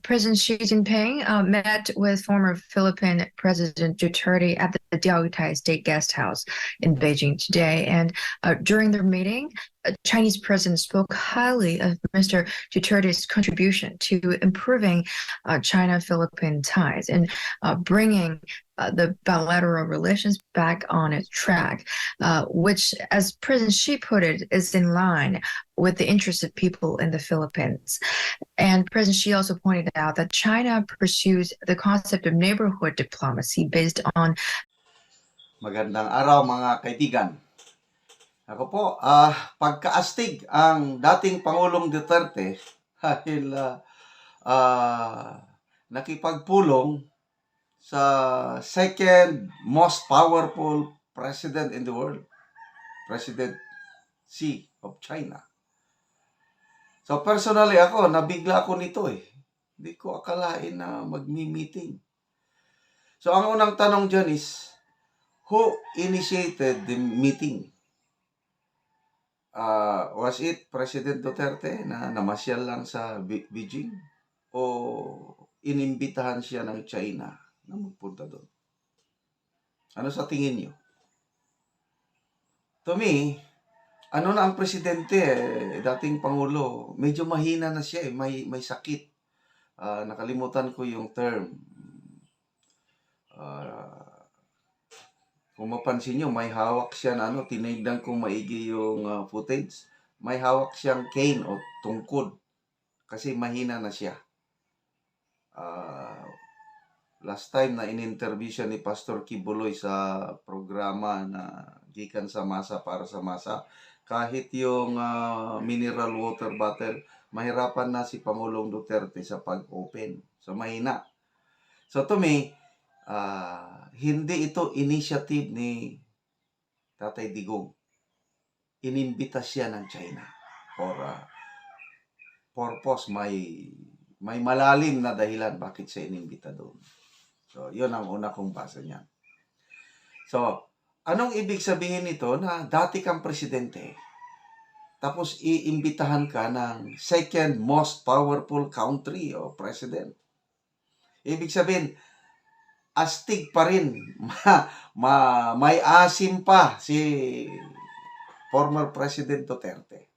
President Xi Jinping met with former Philippine President Duterte at the Diaoyutai State Guest House in Beijing today. And during their meeting, Chinese president spoke highly of Mr. Duterte's contribution to improving China-Philippine ties and bringing the bilateral relations back on its track, which, as President Xi put it, is in line with the interests of people in the Philippines. And President Xi also pointed out that China pursues the concept of neighborhood diplomacy based on. Magandang araw mga kaibigan. Ako po, pagka-astig ang dating Pangulong Duterte dahil nakipagpulong sa second most powerful president in the world, President Xi of China. So personally ako, nabigla ako nito eh. Hindi ko akalain na magmi-meeting. So ang unang tanong dyan is, who initiated the meeting? Was it President Duterte na namasyal lang sa Beijing? O inimbitahan siya ng China na magpunta doon? Ano sa tingin niyo? To me, ano na ang presidente, dating Pangulo, medyo mahina na siya, may sakit. Nakalimutan ko yung term. Kung mapansin nyo, may hawak siya na tinignan kong maigi yung footage. May hawak siyang cane o tungkod kasi mahina na siya. Last time na in-interview siya ni Pastor Kibuloy sa programa na Gikan sa Masa para sa Masa, kahit yung mineral water bottle, mahirapan na si Pangulong Duterte sa pag-open. So, mahina. So, to me, hindi ito initiative ni Tatay Digong. Inimbita siya ng China for purpose. May malalim na dahilan bakit siya inimbita doon. So, yun ang una kong basa niyan. So, anong ibig sabihin nito na dati kang presidente, tapos iimbitahan ka ng second most powerful country o president? Ibig sabihin, astig pa rin. May asim pa si former President Duterte.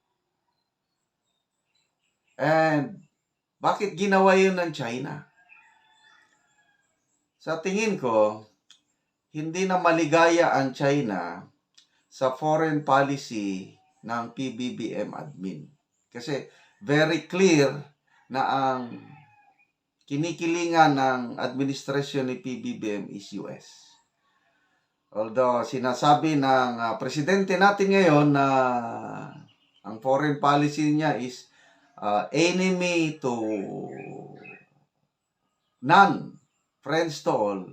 And bakit ginawa yun ng China? Sa tingin ko, hindi na maligaya ang China sa foreign policy ng PBBM admin. Kasi very clear na ang kinikilingan ng administrasyon ni PBBM is US. Although sinasabi ng presidente natin ngayon na ang foreign policy niya is enemy to none, friends to all,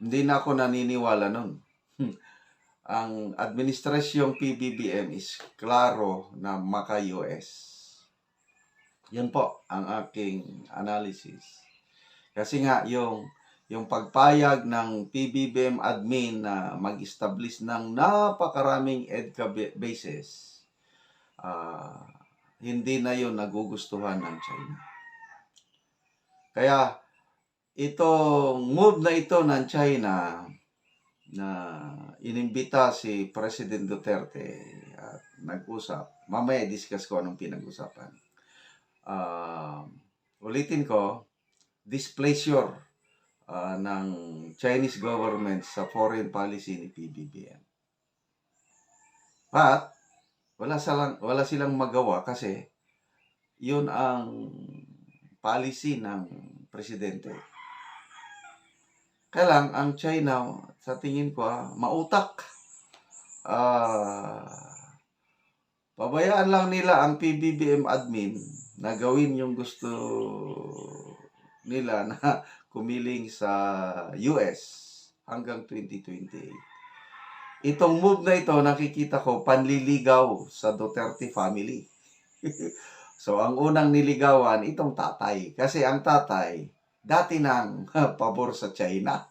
hindi na ako naniniwala nun. Ang administrasyong PBBM is klaro na maka-US. Yan po ang aking analysis. Kasi nga yung pagpayag ng PBBM admin na mag-establish ng napakaraming EDCA bases, hindi na yun nagugustuhan ng China. Kaya itong move na ito ng China na inimbita si President Duterte at nag-usap, mamaya discuss ko anong pinag-usapan. Ulitin ko, displeasure ng Chinese government sa foreign policy ni PBBM. But wala silang magawa kasi yun ang policy ng presidente. Kaya lang, ang China, sa tingin ko, mautak. Pabayaan lang nila ang PBBM admin na gawin yung gusto nila na kumiling sa US hanggang 2028. Itong move na ito, nakikita ko, panliligaw sa Duterte family. So, ang unang niligawan, itong tatay. Kasi ang tatay, dati nang pabor sa China.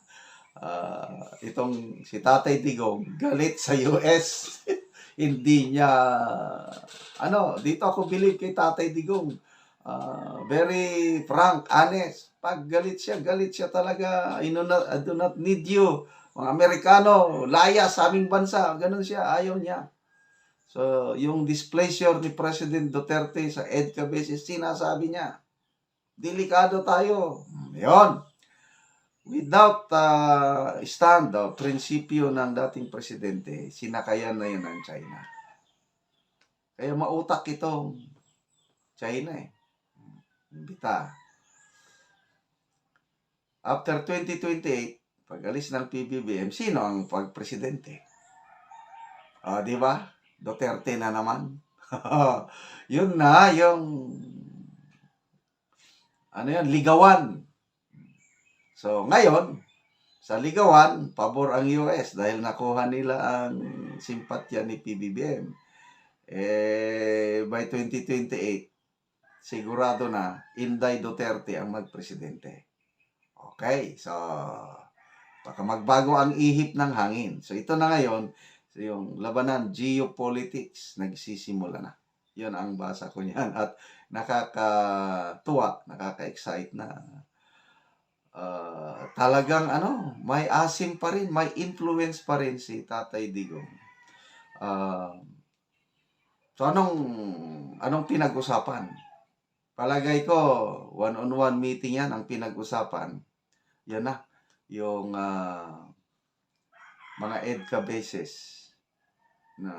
Itong si Tatay Digong, galit sa US. Hindi niya, dito ako believe kay Tatay Digong. very frank, honest. Pag galit siya talaga. I do not need you. Mga Amerikano, laya sa aming bansa. Ganun siya, ayaw niya. So, yung displeasure ni President Duterte sa EDCA basis, sinasabi niya, delikado tayo. Yon. Without stand, prinsipyo ng dating presidente, sinakayan na yun ng China. Kaya mautak itong China eh. Bita. After 2028, pag alis ng PBBM, sino ang pagpresidente? Di ba? Duterte na naman. Yun na, yung ligawan. So, ngayon, sa ligawan, pabor ang US dahil nakuha nila ang simpatya ni PBBM. By 2028, sigurado na Inday Duterte ang magpresidente. Okay, so baka magbago ang ihip ng hangin. So ito na ngayon, so yung labanan, geopolitics, nagsisimula na. Yun ang basa ko niyan. At nakakatuwa, nakaka-excite na talagang may asim pa rin, may influence pa rin si Tatay Digong. So anong pinag-usapan? Palagay ko, one-on-one meeting yan ang pinag-usapan. Yan na, yung mga EDCA bases na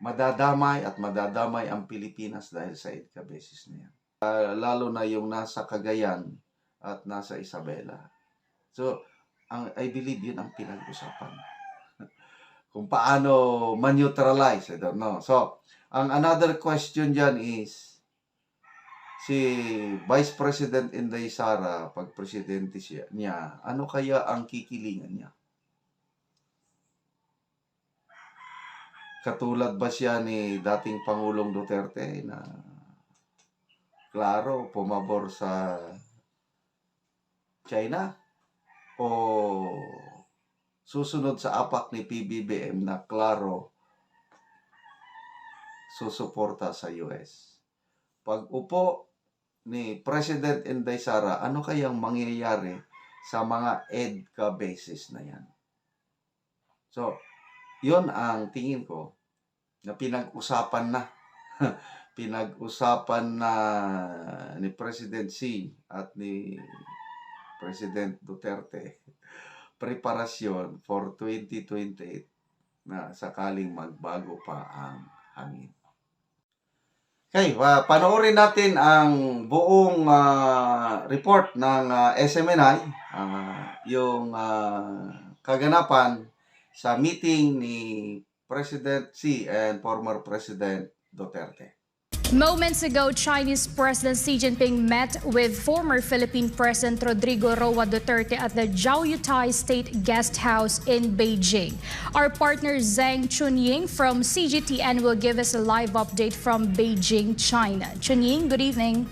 madadamay ang Pilipinas dahil sa EDCA bases na yan. Lalo na yung nasa Cagayan at nasa Isabela. So, I believe yun ang pinag-usapan. Kung paano ma-neutralize, I don't know. So, ang another question dyan is, si Vice President Inday Sara, pag presidente niya, ano kaya ang kikilingan niya? Katulad ba siya ni dating Pangulong Duterte na klaro, pumabor sa China? O susunod sa apak ni PBBM na klaro, susuporta sa US? Pag upo ni President Inday Sara, ano kayang mangyayari sa mga EDCA bases na yan? So, yun ang tingin ko na pinag-usapan na. Pinag-usapan na ni President Xi at ni President Duterte. Preparasyon for 2028 na sakaling magbago pa ang hangin. Okay, panoorin natin ang buong report ng SMNI, yung kaganapan sa meeting ni President Xi and former President Duterte. Moments ago, Chinese President Xi Jinping met with former Philippine President Rodrigo Roa Duterte at the Jiaoyutai State Guest House in Beijing. Our partner Zhang Chunying from CGTN will give us a live update from Beijing, China. Chunying, good evening.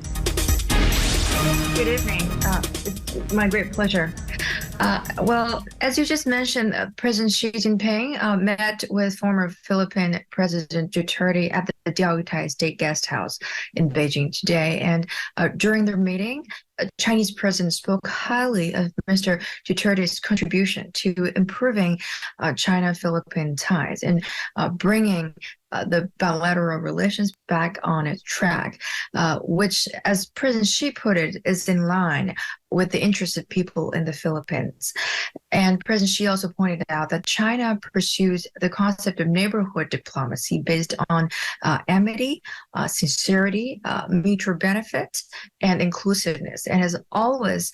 Good evening. It's my great pleasure. Well, as you just mentioned, President Xi Jinping met with former Philippine President Duterte at the Diaoyutai State Guest House in Beijing today. And during their meeting, Chinese president spoke highly of Mr. Duterte's contribution to improving China-Philippine ties and bringing the bilateral relations back on its track, which, as President Xi put it, is in line with the interests of people in the Philippines. And President Xi also pointed out that China pursues the concept of neighborhood diplomacy based on amity, sincerity, mutual benefit, and inclusiveness, and has always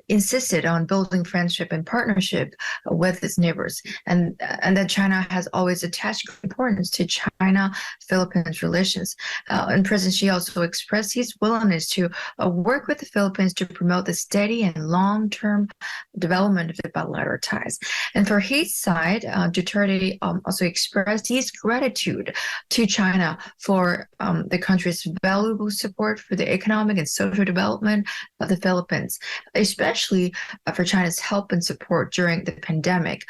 insisted on building friendship and partnership with its neighbors, and that China has always attached importance to China-Philippines relations. And President Xi also expressed his willingness to work with the Philippines to promote the steady and long-term development of the bilateral ties. And for his side, Duterte also expressed his gratitude to China for the country's valuable support for the economic and social development of the Philippines, especially for China's help and support during the pandemic.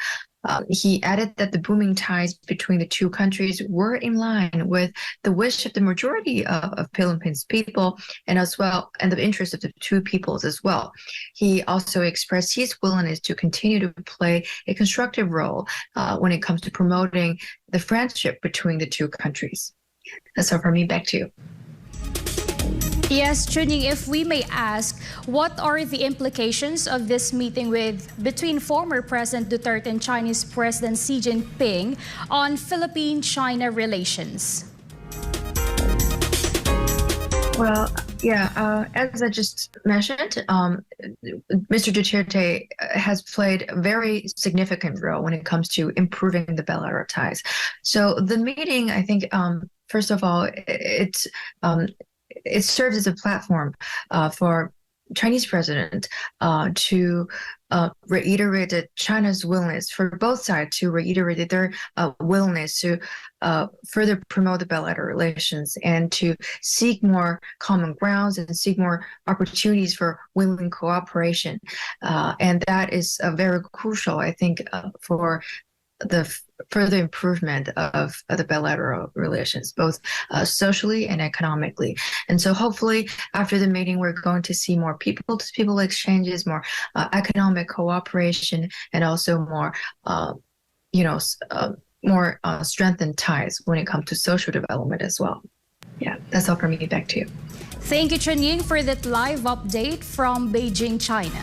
He added that the booming ties between the two countries were in line with the wish of the majority of Philippines people, and as well, and the interest of the two peoples as well. He also expressed his willingness to continue to play a constructive role when it comes to promoting the friendship between the two countries. That's all from me. Back to you. Yes, Chunying, if we may ask, what are the implications of this meeting between former President Duterte and Chinese President Xi Jinping on Philippine-China relations? Well, yeah, as I just mentioned, Mr. Duterte has played a very significant role when it comes to improving the bilateral ties. So the meeting, I think, first of all, it serves as a platform for Chinese president to reiterate China's willingness for both sides to reiterate their willingness to further promote the bilateral relations and to seek more common grounds and seek more opportunities for win-win cooperation. And that is very crucial, I think, for the further improvement of the bilateral relations, both socially and economically. And so hopefully after the meeting, we're going to see more people-to-people exchanges, more economic cooperation, and also more, more strengthened ties when it comes to social development as well. Yeah, that's all from me. Back to you. Thank you, Chunying, for that live update from Beijing, China.